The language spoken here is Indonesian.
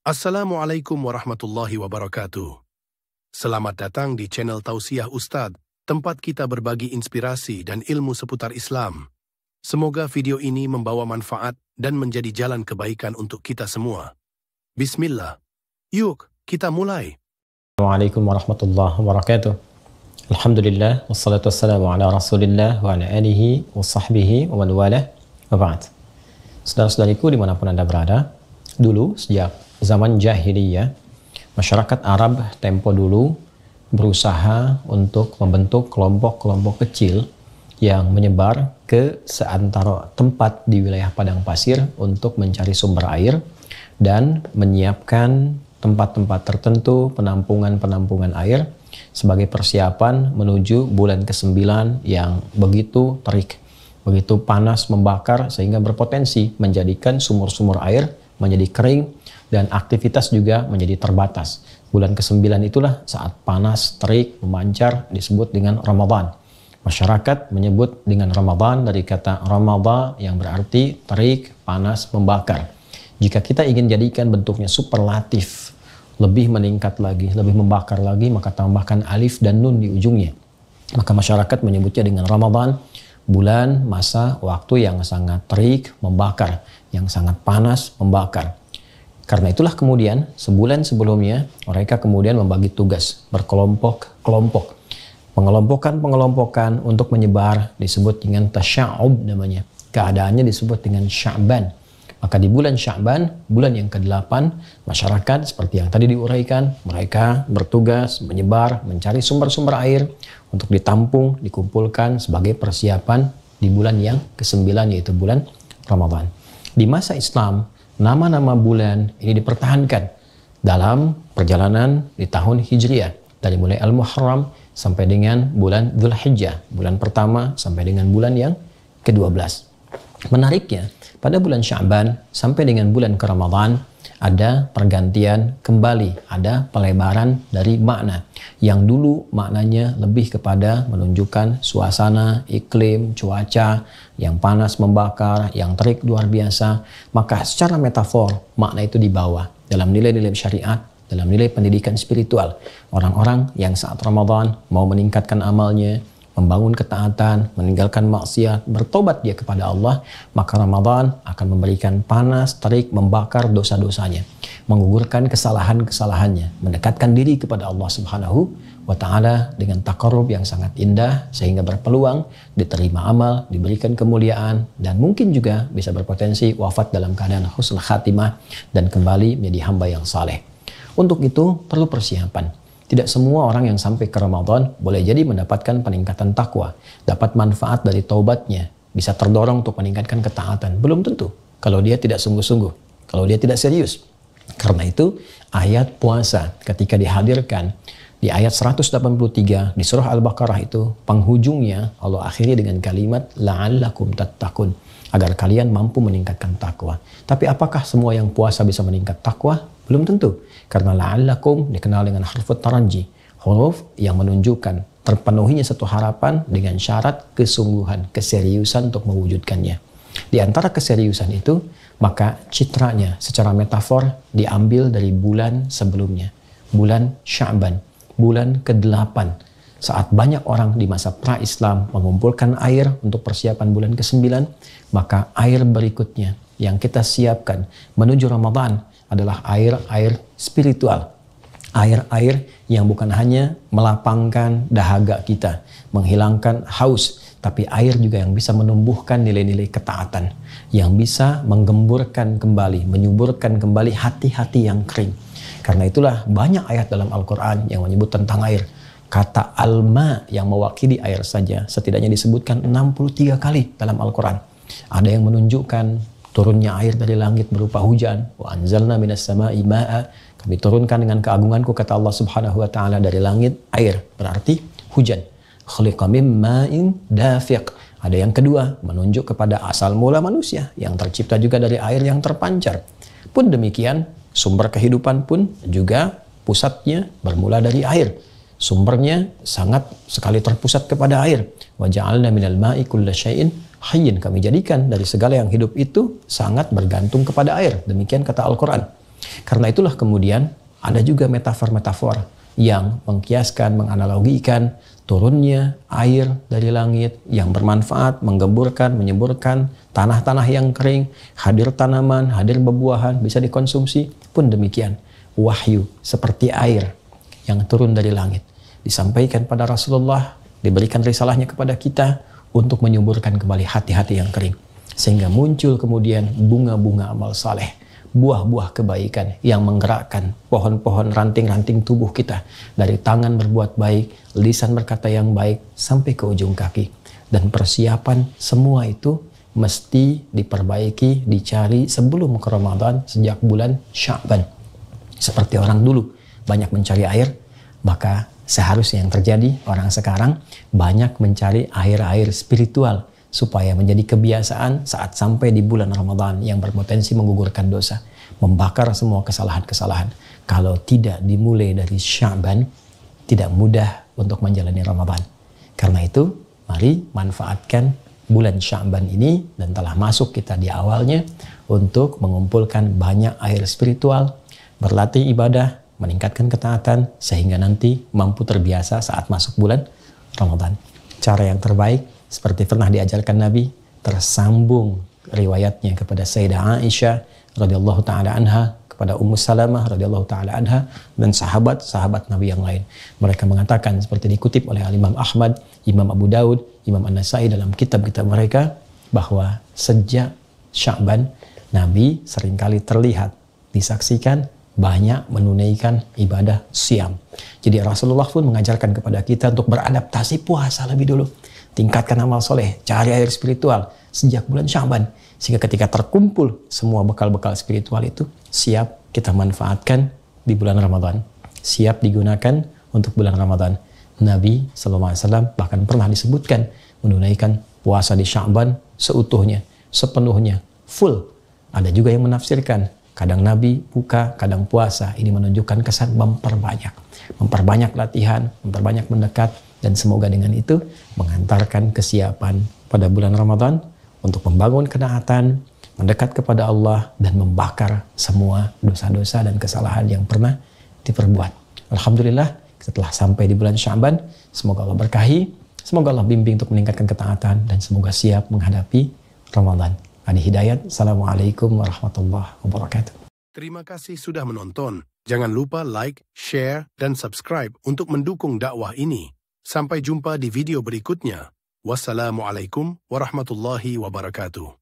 Assalamualaikum warahmatullahi wabarakatuh. Selamat datang di channel Tausiah Ustadz, tempat kita berbagi inspirasi dan ilmu seputar Islam. Semoga video ini membawa manfaat dan menjadi jalan kebaikan untuk kita semua. Bismillah. Yuk, kita mulai. Assalamualaikum warahmatullahi wabarakatuh. Alhamdulillah, wassalatu wassalamu ala rasulillah wa ala alihi wa sahbihi wa man walah wa ba'd. Saudara-saudariku dimanapun Anda berada, dulu sejak zaman jahiliyah, masyarakat Arab tempo dulu berusaha untuk membentuk kelompok-kelompok kecil yang menyebar ke seantero tempat di wilayah padang pasir untuk mencari sumber air dan menyiapkan tempat-tempat tertentu penampungan-penampungan air sebagai persiapan menuju bulan ke-9 yang begitu terik, begitu panas membakar sehingga berpotensi menjadikan sumur-sumur air menjadi kering dan aktivitas juga menjadi terbatas. Bulan ke-9 itulah saat panas, terik, memancar disebut dengan Ramadan. Masyarakat menyebut dengan Ramadan dari kata Ramadha yang berarti terik, panas, membakar. Jika kita ingin jadikan bentuknya superlatif, lebih meningkat lagi, lebih membakar lagi, maka tambahkan alif dan nun di ujungnya. Maka masyarakat menyebutnya dengan Ramadan, bulan masa waktu yang sangat terik, membakar, yang sangat panas, membakar. Karena itulah kemudian sebulan sebelumnya mereka kemudian membagi tugas berkelompok-kelompok. Pengelompokan untuk menyebar disebut dengan tasya'ub namanya. Keadaannya disebut dengan Sya'ban. Maka di bulan Sya'ban, bulan yang ke-8, masyarakat seperti yang tadi diuraikan, mereka bertugas menyebar, mencari sumber-sumber air untuk ditampung, dikumpulkan sebagai persiapan di bulan yang ke-9 yaitu bulan Ramadan. Di masa Islam, nama-nama bulan ini dipertahankan dalam perjalanan di tahun Hijriah. Dari mulai Al-Muharram sampai dengan bulan Dzulhijjah. Bulan pertama sampai dengan bulan yang ke-12. Menariknya, pada bulan Sya'ban sampai dengan bulan ke Ramadan ada pergantian kembali, ada pelebaran dari makna. Yang dulu maknanya lebih kepada menunjukkan suasana, iklim, cuaca yang panas membakar, yang terik luar biasa. Maka secara metafor makna itu dibawa dalam nilai-nilai syariat, dalam nilai pendidikan spiritual. Orang-orang yang saat Ramadan mau meningkatkan amalnya, membangun ketaatan, meninggalkan maksiat, bertobat dia kepada Allah, maka Ramadan akan memberikan panas, terik, membakar dosa-dosanya, menggugurkan kesalahan-kesalahannya, mendekatkan diri kepada Allah Subhanahu wa Ta'ala dengan taqarrub yang sangat indah sehingga berpeluang diterima amal, diberikan kemuliaan, dan mungkin juga bisa berpotensi wafat dalam keadaan husnul khatimah dan kembali menjadi hamba yang saleh. Untuk itu perlu persiapan. Tidak semua orang yang sampai ke Ramadan boleh jadi mendapatkan peningkatan takwa, dapat manfaat dari taubatnya, bisa terdorong untuk meningkatkan ketaatan. Belum tentu kalau dia tidak sungguh-sungguh, kalau dia tidak serius. Karena itu ayat puasa ketika dihadirkan di ayat 183 di surah Al-Baqarah itu, penghujungnya Allah akhiri dengan kalimat la'allakum tattaqun, agar kalian mampu meningkatkan takwa. Tapi apakah semua yang puasa bisa meningkat takwa? Belum tentu. Karena la'allakum dikenal dengan huruf taraji, huruf yang menunjukkan terpenuhinya satu harapan dengan syarat kesungguhan, keseriusan untuk mewujudkannya. Di antara keseriusan itu, maka citranya secara metafor diambil dari bulan sebelumnya, bulan Sya'ban, bulan ke-8. Saat banyak orang di masa pra-Islam mengumpulkan air untuk persiapan bulan ke-9, maka air berikutnya yang kita siapkan menuju Ramadan adalah air-air spiritual. Air-air yang bukan hanya melapangkan dahaga kita, menghilangkan haus, tapi air juga yang bisa menumbuhkan nilai-nilai ketaatan, yang bisa menggemburkan kembali, menyuburkan kembali hati-hati yang kering. Karena itulah banyak ayat dalam Al-Quran yang menyebut tentang air. Kata alma yang mewakili air saja setidaknya disebutkan 63 kali dalam Al-Quran. Ada yang menunjukkan turunnya air dari langit berupa hujan. Wa anzalna minas sama'i ma'a. Kami turunkan dengan keagunganku, kata Allah Subhanahu wa Ta'ala, dari langit air, berarti hujan. Khuliqa mim ma'in dafiq. Ada yang kedua, menunjuk kepada asal mula manusia yang tercipta juga dari air yang terpancar. Pun demikian, sumber kehidupan pun juga pusatnya bermula dari air. Sumbernya sangat sekali terpusat kepada air. Wa ja'alna minal ma'i kulla syai'in hayyin, kami jadikan dari segala yang hidup itu sangat bergantung kepada air. Demikian kata Al-Quran. Karena itulah kemudian ada juga metafor-metafor yang mengkiaskan, menganalogikan turunnya air dari langit yang bermanfaat, menggemburkan, menyuburkan tanah-tanah yang kering, hadir tanaman, hadir bebuahan, bisa dikonsumsi. Pun demikian, wahyu seperti air yang turun dari langit disampaikan pada Rasulullah, diberikan risalahnya kepada kita untuk menyuburkan kembali hati-hati yang kering. Sehingga muncul kemudian bunga-bunga amal saleh, buah-buah kebaikan yang menggerakkan pohon-pohon ranting-ranting tubuh kita. Dari tangan berbuat baik, lisan berkata yang baik, sampai ke ujung kaki. Dan persiapan semua itu mesti diperbaiki, dicari sebelum ke Ramadan sejak bulan Sya'ban. Seperti orang dulu banyak mencari air, maka seharusnya yang terjadi orang sekarang banyak mencari air-air spiritual supaya menjadi kebiasaan saat sampai di bulan Ramadan yang berpotensi menggugurkan dosa, membakar semua kesalahan-kesalahan. Kalau tidak dimulai dari Sya'ban, tidak mudah untuk menjalani Ramadan. Karena itu, mari manfaatkan bulan Sya'ban ini, dan telah masuk kita di awalnya, untuk mengumpulkan banyak air spiritual, berlatih ibadah, meningkatkan ketaatan, sehingga nanti mampu terbiasa saat masuk bulan Ramadan. Cara yang terbaik, seperti pernah diajarkan Nabi, tersambung riwayatnya kepada Sayyidah Aisyah radhiyallahu taala anha, kepada Ummu Salamah radhiyallahu taala anha, dan sahabat-sahabat Nabi yang lain. Mereka mengatakan seperti dikutip oleh Imam Ahmad, Imam Abu Daud, Imam An-Nasai dalam kitab-kitab mereka, bahwa sejak Sya'ban Nabi seringkali terlihat, disaksikan banyak menunaikan ibadah siam. Jadi Rasulullah pun mengajarkan kepada kita untuk beradaptasi puasa lebih dulu. Tingkatkan amal soleh, cari air spiritual sejak bulan Sya'ban. Sehingga ketika terkumpul semua bekal-bekal spiritual itu, siap kita manfaatkan di bulan Ramadan. Siap digunakan untuk bulan Ramadan. Nabi SAW bahkan pernah disebutkan menunaikan puasa di Sya'ban seutuhnya, sepenuhnya, full. Ada juga yang menafsirkan, kadang Nabi buka, kadang puasa. Ini menunjukkan kesan memperbanyak latihan, memperbanyak mendekat, dan semoga dengan itu mengantarkan kesiapan pada bulan Ramadan untuk membangun kenaatan, mendekat kepada Allah, dan membakar semua dosa-dosa dan kesalahan yang pernah diperbuat. Alhamdulillah, setelah sampai di bulan Sya'ban, semoga Allah berkahi, semoga Allah bimbing untuk meningkatkan ketaatan, dan semoga siap menghadapi Ramadan. Adi Hidayat, Assalamualaikum warahmatullahi wabarakatuh. Terima kasih sudah menonton. Jangan lupa like, share, dan subscribe untuk mendukung dakwah ini. Sampai jumpa di video berikutnya. Wassalamualaikum warahmatullahi wabarakatuh.